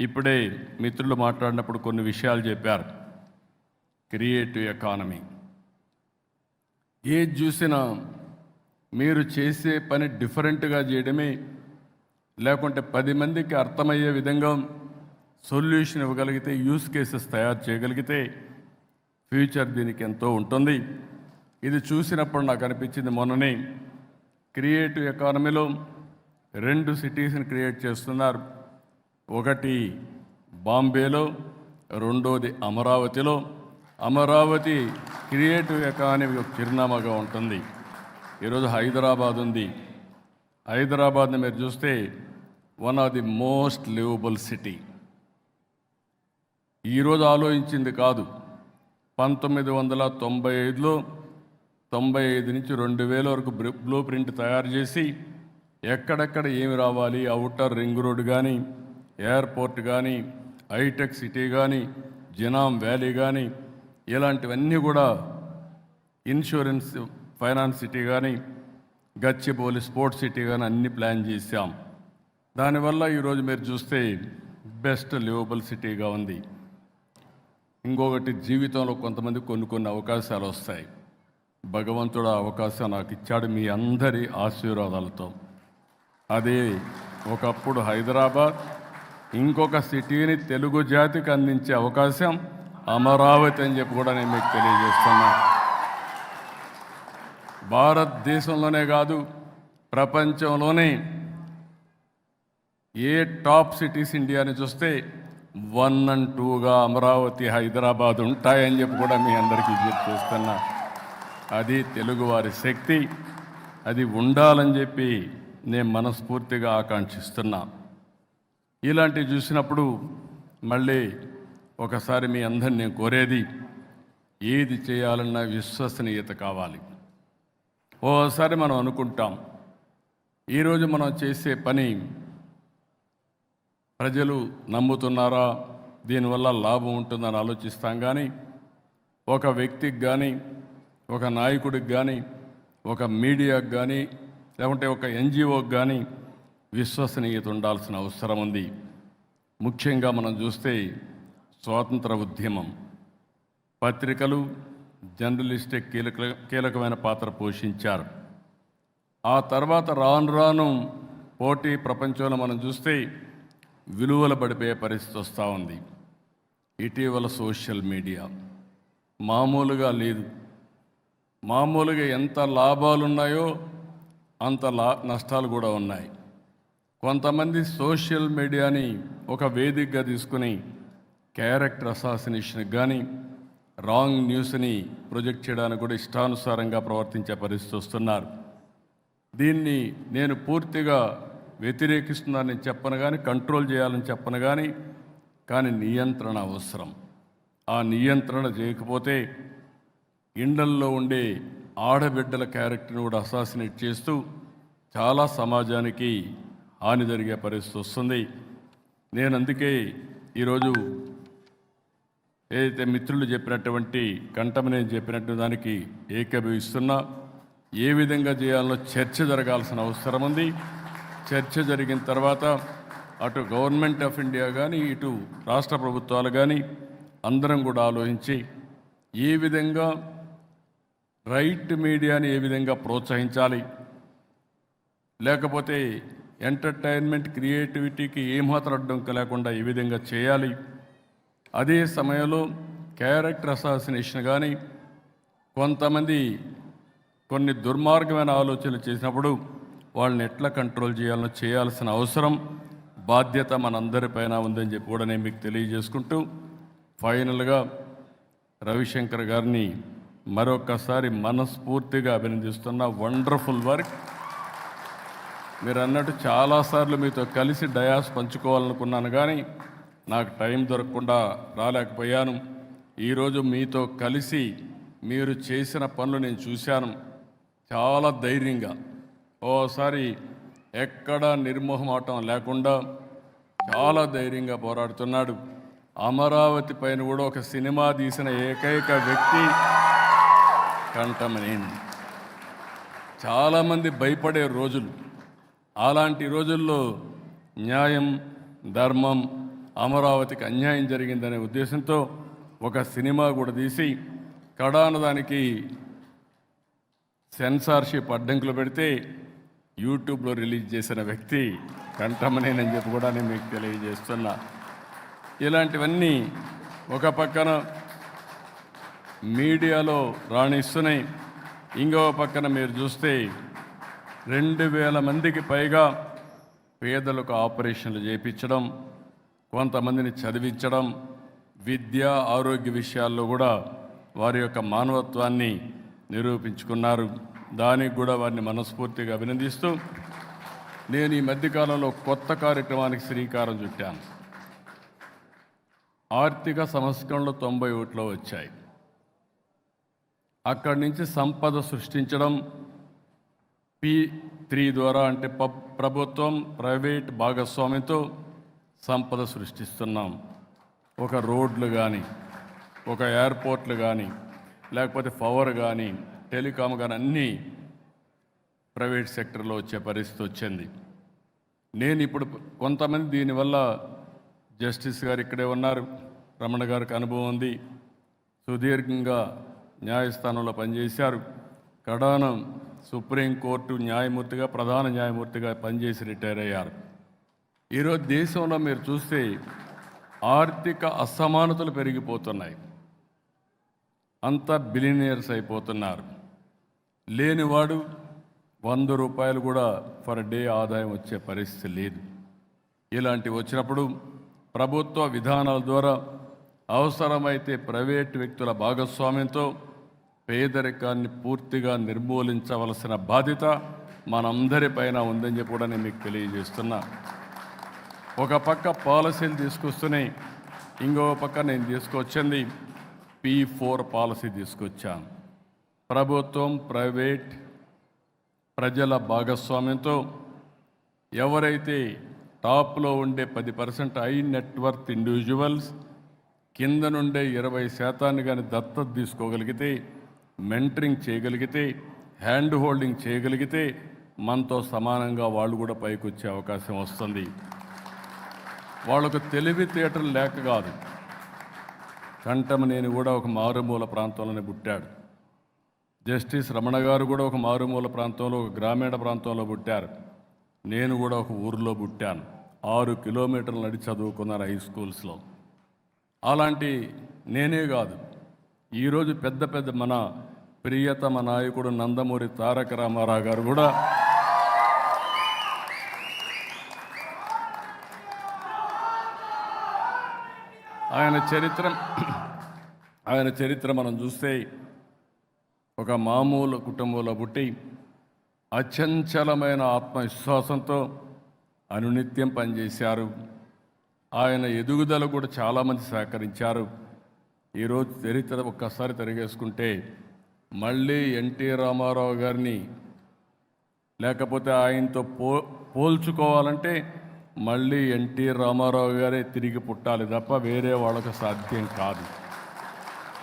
ఇప్పుడే మిత్రులు మాట్లాడినప్పుడు కొన్ని విషయాలు చెప్పారు. క్రియేటివ్ ఎకానమీ ఏది చూసినా మీరు చేసే పని డిఫరెంట్గా చేయడమే, లేకుంటే 10 మందికి అర్థమయ్యే విధంగా సొల్యూషన్ ఇవ్వగలిగితే, యూస్ కేసెస్ తయారు చేయగలిగితే ఫ్యూచర్ దీనికి ఎంతో ఉంటుంది. ఇది చూసినప్పుడు నాకు అనిపించింది, మొన్ననే క్రియేటివ్ ఎకానమీలో 2 సిటీస్ని క్రియేట్ చేస్తున్నారు. ఒకటి బాంబేలో, రెండోది అమరావతిలో. అమరావతి క్రియేటివ్ ఎకానమీ ఒక చిరునామాగా ఉంటుంది. ఈరోజు హైదరాబాద్ ఉంది. హైదరాబాద్ని మీరు చూస్తే one of the most liveable city. ఈరోజు ఆలోచించింది కాదు. 1995లో 95 నుంచి 2000 వరకు బ్లూ ప్రింట్ తయారు చేసి ఎక్కడెక్కడ ఏమి రావాలి, అవుటర్ రింగ్ రోడ్ కానీ, ఎయిర్పోర్ట్ కానీ, హైటెక్ సిటీ కానీ, జినాం వ్యాలీ కానీ, ఇలాంటివన్నీ కూడా, ఇన్సూరెన్స్ ఫైనాన్స్ సిటీ కానీ, గచ్చిబౌలి స్పోర్ట్స్ సిటీ కానీ అన్ని ప్లాన్ చేశాం. దానివల్ల ఈరోజు మీరు చూస్తే బెస్ట్ లివబుల్ సిటీగా ఉంది. ఇంకొకటి, జీవితంలో కొంతమంది కొన్ని అవకాశాలు వస్తాయి. భగవంతుడు ఆ అవకాశం నాకు ఇచ్చాడు మీ అందరి ఆశీర్వాదాలతో. అదే ఒకప్పుడు హైదరాబాద్, ఇంకొక సిటీని తెలుగు జాతికి అందించే అవకాశం అమరావతి అని చెప్పి కూడా నేను మీకు తెలియజేస్తున్నా. భారతదేశంలోనే కాదు, ప్రపంచంలోనే ఏ టాప్ సిటీస్ ఇండియాని చూస్తే 1 and 2గా అమరావతి, హైదరాబాద్ ఉంటాయని చెప్పి కూడా మీ అందరికీ చేస్తున్నా. అది తెలుగువారి శక్తి, అది ఉండాలని చెప్పి నేను మనస్ఫూర్తిగా ఆకాంక్షిస్తున్నా. ఇలాంటివి చూసినప్పుడు మళ్ళీ ఒకసారి మీ అందరిని నేను కోరేది, ఏది చేయాలన్నా విశ్వసనీయత కావాలి. ఓసారి మనం అనుకుంటాం, ఈరోజు మనం చేసే పని ప్రజలు నమ్ముతున్నారా, దీనివల్ల లాభం ఉంటుందని ఆలోచిస్తాం. కానీ ఒక వ్యక్తికి కానీ, ఒక నాయకుడికి కానీ, ఒక మీడియాకి కానీ, లేకుంటే ఒక ఎన్జిఓకి కానీ విశ్వసనీయత ఉండాల్సిన అవసరం ఉంది. ముఖ్యంగా మనం చూస్తే స్వాతంత్ర ఉద్యమం, పత్రికలు, జర్నలిస్టిక్ కీలకమైన పాత్ర పోషించారు. ఆ తర్వాత రాను రాను పోటీ ప్రపంచంలో మనం చూస్తే విలువలు పడిపోయే పరిస్థితి వస్తూ ఉంది. ఇటీవల సోషల్ మీడియా మామూలుగా లేదు. మామూలుగా ఎంత లాభాలు ఉన్నాయో అంత నష్టాలు కూడా ఉన్నాయి. కొంతమంది సోషల్ మీడియాని ఒక వేదికగా తీసుకుని క్యారెక్టర్ అసాసినేషన్కి కానీ, రాంగ్ న్యూస్ని ప్రొజెక్ట్ చేయడానికి కూడా ఇష్టానుసారంగా ప్రవర్తించే పరిస్థితి వస్తున్నారు. దీన్ని నేను పూర్తిగా వ్యతిరేకిస్తున్నానని చెప్పను కానీ, కంట్రోల్ చేయాలని చెప్పను కానీ నియంత్రణ అవసరం. ఆ నియంత్రణ చేయకపోతే ఇండ్లల్లో ఉండే ఆడబిడ్డల క్యారెక్టర్ని కూడా అసాసినేట్ చేస్తూ చాలా సమాజానికి హాని జరిగే పరిస్థితి వస్తుంది. నేను అందుకే ఈరోజు ఏదైతే మిత్రులు చెప్పినటువంటి కంఠమనేని చెప్పినట్టు దానికి ఏకీభవిస్తున్నా. ఏ విధంగా చేయాలో చర్చ జరగాల్సిన అవసరం ఉంది. చర్చ జరిగిన తర్వాత అటు గవర్నమెంట్ ఆఫ్ ఇండియా కానీ, ఇటు రాష్ట్ర ప్రభుత్వాలు కానీ అందరం కూడా ఆలోచించి ఏ విధంగా రైట్ మీడియాని ఏ విధంగా ప్రోత్సహించాలి, లేకపోతే ఎంటర్టైన్మెంట్ క్రియేటివిటీకి ఏమాత్రం అడ్డంకి లేకుండా ఏ విధంగా చేయాలి. అదే సమయంలో క్యారెక్టర్ అసాసినేషన్ కానీ, కొంతమంది కొన్ని దుర్మార్గమైన ఆలోచనలు చేసినప్పుడు వాళ్ళని ఎట్లా కంట్రోల్ చేయాలో చేయాల్సిన అవసరం, బాధ్యత మనందరిపైన ఉందని చెప్పి కూడా నేను మీకు తెలియజేసుకుంటూ, ఫైనల్గా రవిశంకర్ గారిని మరొకసారి మనస్ఫూర్తిగా అభినందిస్తున్నా. Wonderful work. మీరు అన్నట్టు చాలాసార్లు మీతో కలిసి డయాస్ పంచుకోవాలనుకున్నాను కానీ నాకు టైం దొరకకుండా రాలేకపోయాను. ఈరోజు మీతో కలిసి మీరు చేసిన పనులు నేను చూశాను. చాలా ధైర్యంగా, ఓసారి ఎక్కడ నిర్మోహమాటం లేకుండా చాలా ధైర్యంగా పోరాడుతున్నాడు. అమరావతి పైన కూడా ఒక సినిమా తీసిన ఏకైక వ్యక్తి కంఠమనేని. చాలామంది భయపడే రోజులు, అలాంటి రోజుల్లో న్యాయం, ధర్మం, అమరావతికి అన్యాయం జరిగిందనే ఉద్దేశంతో ఒక సినిమా కూడా తీసి కడాన దానికి సెన్సార్షిప్ అడ్డంకులు పెడితే యూట్యూబ్లో రిలీజ్ చేసిన వ్యక్తి కంటమనేనని చెప్పి కూడా నేను మీకు తెలియజేస్తున్నా. ఇలాంటివన్నీ ఒక పక్కన మీడియాలో రాణిస్తున్నాయి, ఇంకో పక్కన మీరు చూస్తే 2000 మందికి పైగా పేదలకు ఆపరేషన్లు చేయించడం, కొంతమందిని చదివించడం, విద్య ఆరోగ్య విషయాల్లో కూడా వారి యొక్క మానవత్వాన్ని నిరూపించుకున్నారు. దానికి కూడా వారిని మనస్ఫూర్తిగా అభినందిస్తూ నేను ఈ మధ్యకాలంలో కొత్త కార్యక్రమానికి శ్రీకారం చుట్టాను. ఆర్థిక సంస్కరణలు 91లో వచ్చాయి. అక్కడి నుంచి సంపద సృష్టించడం P3 ద్వారా, అంటే ప్రభుత్వం ప్రైవేట్ భాగస్వామ్యంతో సంపద సృష్టిస్తున్నాం. ఒక రోడ్లు కానీ, ఒక ఎయిర్పోర్ట్లు కానీ, లేకపోతే పవర్ కానీ, టెలికాం కానీ అన్నీ ప్రైవేట్ సెక్టర్లో వచ్చే పరిస్థితి వచ్చింది. నేను ఇప్పుడు కొంతమంది దీనివల్ల జస్టిస్ గారు ఇక్కడే ఉన్నారు, రమణ గారికి అనుభవం ఉంది, సుదీర్ఘంగా న్యాయస్థానంలో పనిచేశారు, కడాన సుప్రీంకోర్టు న్యాయమూర్తిగా ప్రధాన న్యాయమూర్తిగా పనిచేసి రిటైర్ అయ్యారు. ఈరోజు దేశంలో మీరు చూస్తే ఆర్థిక అసమానతలు పెరిగిపోతున్నాయి, అంతా బిలినియర్స్ అయిపోతున్నారు. లేనివాడు 100 రూపాయలు కూడా పర్ డే ఆదాయం వచ్చే పరిస్థితి లేదు. ఇలాంటివి వచ్చినప్పుడు ప్రభుత్వ విధానాల ద్వారా అవసరమైతే ప్రైవేట్ వ్యక్తుల భాగస్వామ్యంతో పేదరికాన్ని పూర్తిగా నిర్మూలించవలసిన బాధ్యత మనందరిపైన ఉందని చెప్పి కూడా నేను మీకు తెలియజేస్తున్నా. ఒక పక్క పాలసీలు తీసుకొస్తున్నాయి, ఇంకో పక్క నేను తీసుకొచ్చింది P4 పాలసీ తీసుకొచ్చాను. ప్రభుత్వం ప్రైవేట్ ప్రజల భాగస్వామ్యంతో ఎవరైతే టాప్లో ఉండే 10% హై నెట్వర్త్ ఇండివిజువల్స్ కింద నుండే 20% కానీ దత్తత తీసుకోగలిగితే, మెంటరింగ్ చేయగలిగితే, హ్యాండ్ హోల్డింగ్ చేయగలిగితే మనతో సమానంగా వాళ్ళు కూడా పైకి వచ్చే అవకాశం వస్తుంది. వాళ్ళకు తెలివితేటలు లేక కాదు, కంటమనేని కూడా ఒక మారుమూల ప్రాంతంలోనే పుట్టాడు, జస్టిస్ రమణ గారు కూడా ఒక మారుమూల ప్రాంతంలో, ఒక గ్రామీణ ప్రాంతంలో పుట్టారు, నేను కూడా ఒక ఊరిలో పుట్టాను, 6 కిలోమీటర్లు నడిచి చదువుకున్నాను హై స్కూల్స్లో. అలాంటి నేనే కాదు, ఈరోజు పెద్ద పెద్ద మన ప్రియతమ నాయకుడు నందమూరి తారక రామారావు గారు కూడా ఆయన చరిత్ర మనం చూస్తే ఒక మామూలు కుటుంబంలో పుట్టి అచంచలమైన ఆత్మవిశ్వాసంతో అనునిత్యం పనిచేశారు. ఆయన ఎదుగుదల కూడా చాలామంది సహకరించారు. ఈరోజు చరిత్ర ఒక్కసారి తిరిగేసుకుంటే మళ్ళీ ఎన్టీ రామారావు గారిని లేకపోతే ఆయనతో పోల్చుకోవాలంటే మళ్ళీ ఎన్టీ రామారావు గారే తిరిగి పుట్టాలి తప్ప వేరే వాళ్ళకు సాధ్యం కాదు.